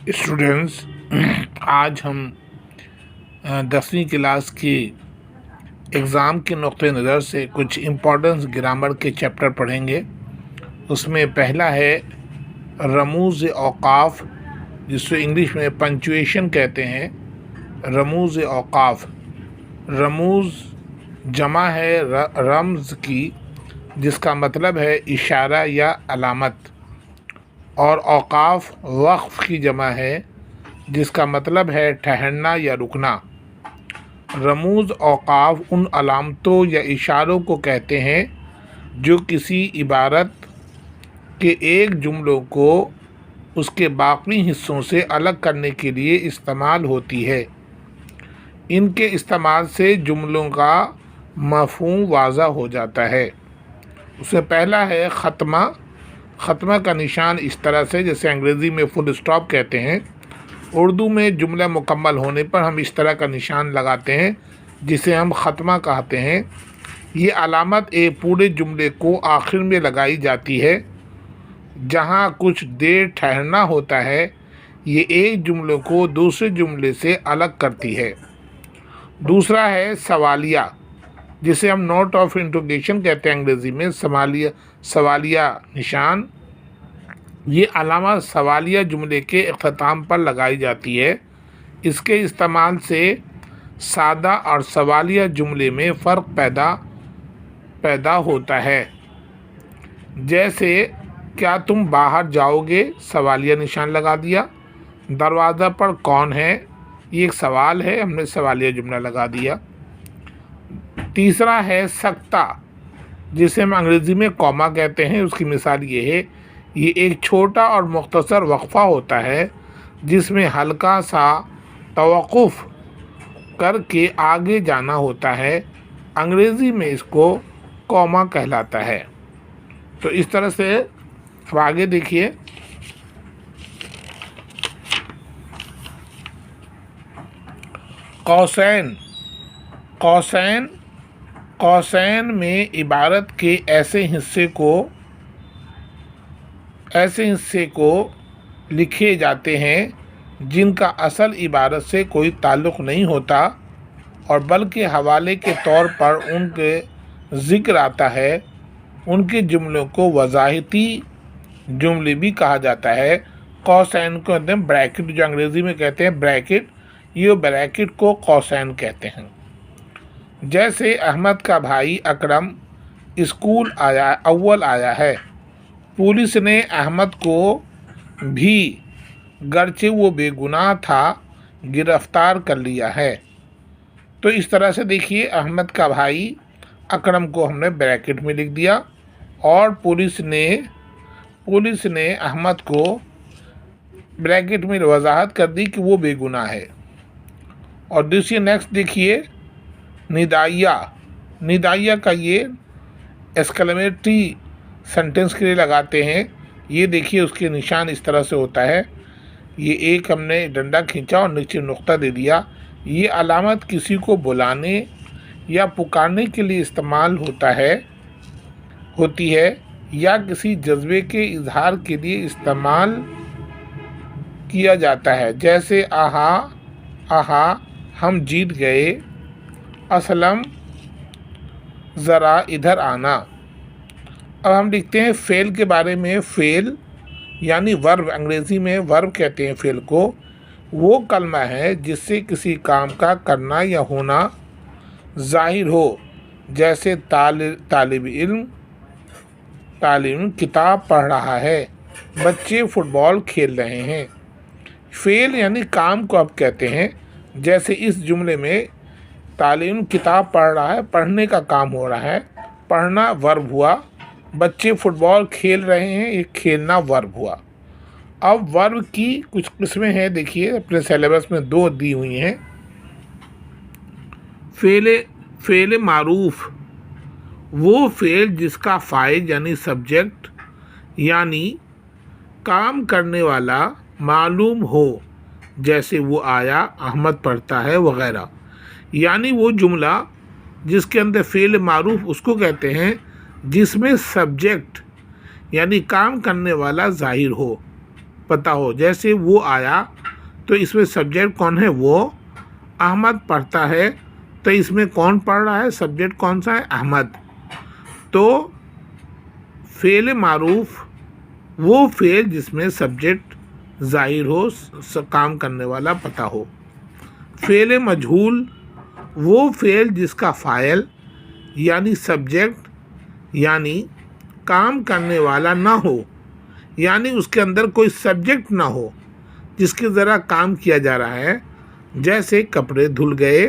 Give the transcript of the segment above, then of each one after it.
Students, आज हम 10वीं क्लास की एग्ज़ाम के नुक्ते नज़र से कुछ इम्पोर्टेंस ग्रामर के चैप्टर पढ़ेंगे। उसमें पहला है रमूज़ औक़ाफ़, जिसको इंग्लिश में पंक्चुएशन कहते हैं। रमूज़ औक़ाफ़, रमूज़ जमा है रम्ज़ की, जिसका मतलब है इशारा या अलामत, और औक़ाफ़ वक़्फ़ की जमा है, जिसका मतलब है ठहरना या रुकना। रमूज़ औक़ाफ़ उन अलामतों या इशारों को कहते हैं जो किसी इबारत के एक जुमलों को उसके बाकी हिस्सों से अलग करने के लिए इस्तेमाल होती है। इनके इस्तेमाल से जुमलों का मफ़हूम वाज़ा हो जाता है। उससे पहला है ख़त्मा। ख़त्मा का निशान इस तरह से, जैसे अंग्रेज़ी में फुल स्टॉप कहते हैं, उर्दू में जुमला मुकम्मल होने पर हम इस तरह का निशान लगाते हैं, जिसे हम ख़त्मा कहते हैं। ये अलामत एक पूरे जुमले को आखिर में लगाई जाती है जहाँ कुछ देर ठहरना होता है। ये एक जुमले को दूसरे जुमले से अलग करती है। दूसरा है सवालिया, जिसे हम नोट ऑफ इंट्रोगेशन कहते हैं अंग्रेज़ी में। सवालिया निशान, ये अलामत सवालिया जुमले के इख्तिताम पर लगाई जाती है। इसके इस्तेमाल से सादा और सवालिया जुमले में फ़र्क पैदा होता है। जैसे क्या तुम बाहर जाओगे, सवालिया निशान लगा दिया। दरवाज़ा पर कौन है, ये एक सवाल है, हमने सवालिया जुमला लगा दिया। तीसरा है सकता, जिसे हम अंग्रेज़ी में कॉमा कहते हैं। उसकी मिसाल ये है, ये एक छोटा और मुख्तसर वक्फ़ा होता है जिसमें हल्का सा तवक़ुफ़ करके आगे जाना होता है। अंग्रेज़ी में इसको कॉमा कहलाता है। तो इस तरह से अब आगे देखिए। कौसैन। कौसैन कौसैन में इबारत के ऐसे हिस्से को लिखे जाते हैं जिनका असल इबारत से कोई ताल्लुक़ नहीं होता, और बल्कि हवाले के तौर पर उनके ज़िक्र आता है। उनके जुमलों को वज़ाहिती जुमले भी कहा जाता है। कौसैन को कहते हैं ब्रैकेट, जो अंग्रेज़ी में कहते हैं ब्रैकेट, ये ब्रैकेट को कौसैन कहते हैं। जैसे अहमद का भाई अकरम स्कूल अव्वल आया है। पुलिस ने अहमद को भी, गर्चे वो बेगुनाह था, गिरफ्तार कर लिया है। तो इस तरह से देखिए, अहमद का भाई अकरम को हमने ब्रैकेट में लिख दिया, और पुलिस ने अहमद को ब्रैकेट में वजाहत कर दी कि वो बेगुनाह है। और दूसरी नेक्स्ट देखिए, निदाइया का ये एक्सक्लेमेटरी सेंटेंस के लिए लगाते हैं। ये देखिए, उसके निशान इस तरह से होता है। ये एक हमने डंडा खींचा और नीचे नुक्ता दे दिया। ये अलामत किसी को बुलाने या पुकारने के लिए इस्तेमाल होती है, या किसी जज्बे के इजहार के लिए इस्तेमाल किया जाता है। जैसे आहा आहा हम जीत गए, असलम ज़रा इधर आना। अब हम लिखते हैं फ़ेल के बारे में। फ़ेल यानी वर्ब, अंग्रेज़ी में वर्ब कहते हैं फ़ेल को। वो कलमा है जिससे किसी काम का करना या होना ज़ाहिर हो। जैसे तालिब इल्म किताब पढ़ रहा है, बच्चे फुटबॉल खेल रहे हैं। फ़ेल यानी काम को अब कहते हैं। जैसे इस जुमले में तालिब किताब पढ़ रहा है, पढ़ने का काम हो रहा है, पढ़ना वर्ब हुआ। बच्चे फुटबॉल खेल रहे हैं, ये खेलना वर्ब हुआ। अब वर्ब की कुछ किस्में हैं, देखिए अपने सिलेबस में 2 दी हुई हैं। फ़ेल मारूफ, वो फ़ेल जिसका फ़ाइल यानी सब्जेक्ट यानी काम करने वाला मालूम हो, जैसे वो आया, अहमद पढ़ता है वगैरह। यानी वो जुमला जिसके अंदर फ़ेल मारूफ उसको कहते हैं जिसमें सब्जेक्ट यानी काम करने वाला ज़ाहिर हो। पता हो। जैसे वो आया तो इसमें सब्जेक्ट कौन है? वो। अहमद पढ़ता है तो इसमें कौन पढ़ रहा है? सब्जेक्ट कौन सा है? अहमद। तो फ़ेल मारूफ वो फ़ेल जिसमें सब्जेक्ट ज़ाहिर हो, काम करने वाला पता हो। फ़ेल मजहूल वो फ़ेल जिसका फ़ाइल यानी सब्जेक्ट यानी काम करने वाला ना हो, यानी उसके अंदर कोई सब्जेक्ट ना हो जिसके ज़रा काम किया जा रहा है। जैसे कपड़े धुल गए,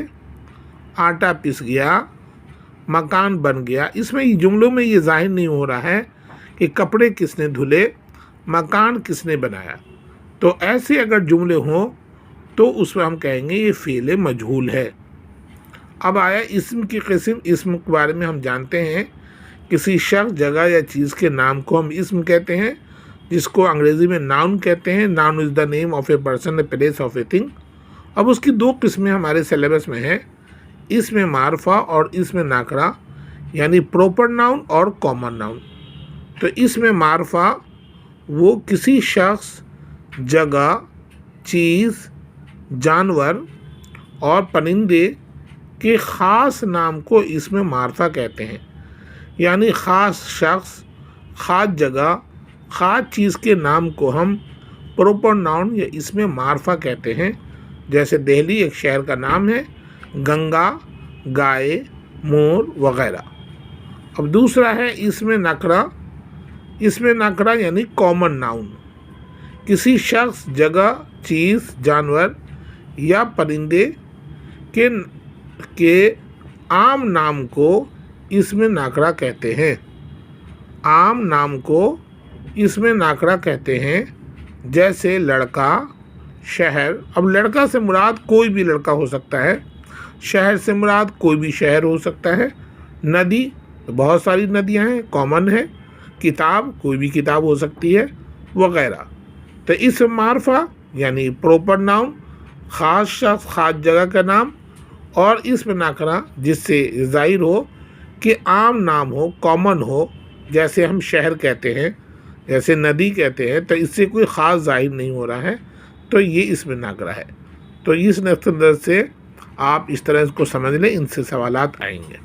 आटा पिस गया, मकान बन गया। इसमें जुमलों में ये जाहिर नहीं हो रहा है कि कपड़े किसने धुले, मकान किसने बनाया। तो ऐसे अगर जुमले हों तो उसमें हम कहेंगे ये फ़ेल मजहूल है। अब आया इस्म की किस्म। इस्म के बारे में हम जानते हैं, किसी शख्स, जगह या चीज़ के नाम को हम इस्म कहते हैं, जिसको अंग्रेज़ी में नाउन कहते हैं। Noun is the name of a person, a place of a thing. अब उसकी दो किस्में हमारे सिलेबस में हैं, इसमें मारफा और इसमें नाकरा, यानी प्रॉपर नाउन और कॉमन नाउन। तो इसमें मारफा वो किसी शख्स, जगह, चीज़, जानवर और परिंदे के ख़ास नाम को इसमें मारफा कहते हैं। यानी ख़ास शख्स, ख़ास जगह, ख़ास चीज़ के नाम को हम प्रॉपर नाउन या इसमें मारफा कहते हैं। जैसे दिल्ली एक शहर का नाम है, गंगा, गाय, मोर वगैरह। अब दूसरा है इसमें नकरा। इसमें नकरा यानी कॉमन नाउन, किसी शख्स, जगह, चीज़, जानवर या परिंदे के आम नाम को इसमें नाकरा कहते हैं। आम नाम को इसमें नाकरा कहते हैं। जैसे लड़का, शहर। अब लड़का से मुराद कोई भी लड़का हो सकता है, शहर से मुराद कोई भी शहर हो सकता है। नदी, तो बहुत सारी नदियां हैं, कॉमन है। किताब, कोई भी किताब हो सकती है, वगैरह। तो इस मारफा यानी प्रॉपर नाउन, ख़ास शख्स, ख़ास जगह का नाम, और इसमें नाकरा जिससे ज़ाहिर हो कि आम नाम हो, कॉमन हो। जैसे हम शहर कहते हैं, जैसे नदी कहते हैं, तो इससे कोई ख़ास ज़ाहिर नहीं हो रहा है, तो ये इसमें नाकरा है। तो इस नज़र से आप इस तरह इसको समझ लें, इनसे सवालात आएंगे।